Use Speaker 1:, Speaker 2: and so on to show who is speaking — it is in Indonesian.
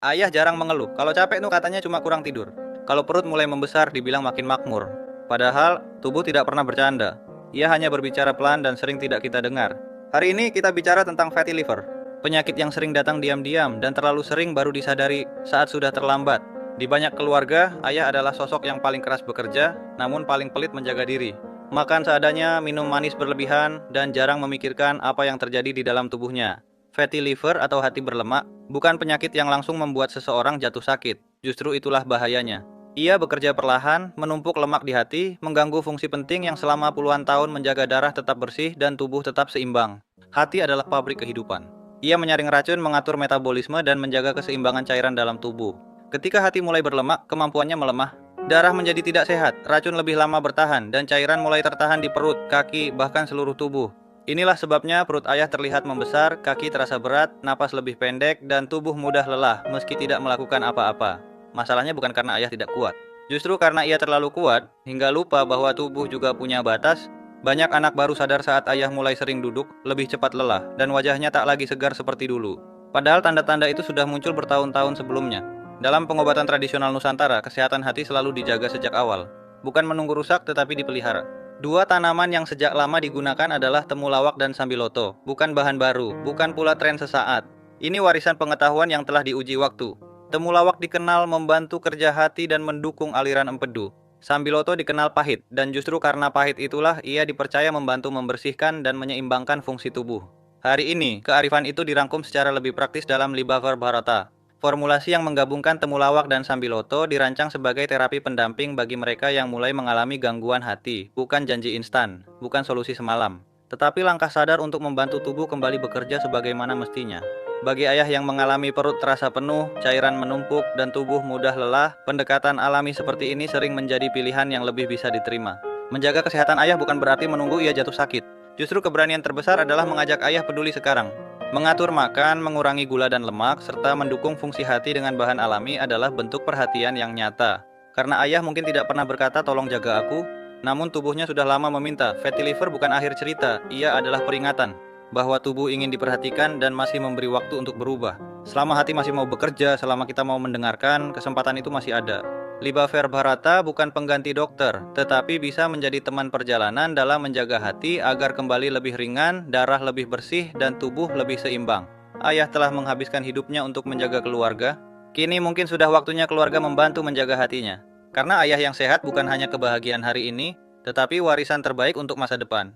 Speaker 1: Ayah jarang mengeluh. Kalau capek tuh katanya cuma kurang tidur. Kalau perut mulai membesar dibilang makin makmur. Padahal tubuh tidak pernah bercanda. Ia hanya berbicara pelan dan sering tidak kita dengar. Hari ini kita bicara tentang fatty liver. Penyakit yang sering datang diam-diam dan terlalu sering baru disadari saat sudah terlambat. Di banyak keluarga, ayah adalah sosok yang paling keras bekerja, namun paling pelit menjaga diri. Makan seadanya, minum manis berlebihan, dan jarang memikirkan apa yang terjadi di dalam tubuhnya. Fatty liver atau hati berlemak bukan penyakit yang langsung membuat seseorang jatuh sakit. Justru itulah bahayanya. Ia bekerja perlahan, menumpuk lemak di hati, mengganggu fungsi penting yang selama puluhan tahun menjaga darah tetap bersih dan tubuh tetap seimbang. Hati adalah pabrik kehidupan. Ia menyaring racun, mengatur metabolisme, dan menjaga keseimbangan cairan dalam tubuh. Ketika hati mulai berlemak, kemampuannya melemah. Darah menjadi tidak sehat, racun lebih lama bertahan, dan cairan mulai tertahan di perut, kaki, bahkan seluruh tubuh. Inilah sebabnya perut ayah terlihat membesar, kaki terasa berat, napas lebih pendek, dan tubuh mudah lelah meski tidak melakukan apa-apa. Masalahnya bukan karena ayah tidak kuat. Justru karena ia terlalu kuat, hingga lupa bahwa tubuh juga punya batas. Banyak anak baru sadar saat ayah mulai sering duduk, lebih cepat lelah, dan wajahnya tak lagi segar seperti dulu. Padahal tanda-tanda itu sudah muncul bertahun-tahun sebelumnya. Dalam pengobatan tradisional Nusantara, kesehatan hati selalu dijaga sejak awal. Bukan menunggu rusak, tetapi dipelihara. Dua tanaman yang sejak lama digunakan adalah temulawak dan sambiloto, bukan bahan baru, bukan pula tren sesaat. Ini warisan pengetahuan yang telah diuji waktu. Temulawak dikenal membantu kerja hati dan mendukung aliran empedu. Sambiloto dikenal pahit, dan justru karena pahit itulah ia dipercaya membantu membersihkan dan menyeimbangkan fungsi tubuh. Hari ini, kearifan itu dirangkum secara lebih praktis dalam Libavar Bharata. Formulasi yang menggabungkan temulawak dan sambiloto dirancang sebagai terapi pendamping bagi mereka yang mulai mengalami gangguan hati, bukan janji instan, bukan solusi semalam, tetapi langkah sadar untuk membantu tubuh kembali bekerja sebagaimana mestinya. Bagi ayah yang mengalami perut terasa penuh, cairan menumpuk, dan tubuh mudah lelah, pendekatan alami seperti ini sering menjadi pilihan yang lebih bisa diterima. Menjaga kesehatan ayah bukan berarti menunggu ia jatuh sakit. Justru keberanian terbesar adalah mengajak ayah peduli sekarang. Mengatur makan, mengurangi gula dan lemak, serta mendukung fungsi hati dengan bahan alami adalah bentuk perhatian yang nyata. Karena ayah mungkin tidak pernah berkata tolong jaga aku, namun tubuhnya sudah lama meminta. Fatty liver bukan akhir cerita, ia adalah peringatan bahwa tubuh ingin diperhatikan dan masih memberi waktu untuk berubah. Selama hati masih mau bekerja, selama kita mau mendengarkan, kesempatan itu masih ada. Libaver Bharata bukan pengganti dokter, tetapi bisa menjadi teman perjalanan dalam menjaga hati agar kembali lebih ringan, darah lebih bersih, dan tubuh lebih seimbang. Ayah telah menghabiskan hidupnya untuk menjaga keluarga. Kini mungkin sudah waktunya keluarga membantu menjaga hatinya. Karena ayah yang sehat bukan hanya kebahagiaan hari ini, tetapi warisan terbaik untuk masa depan.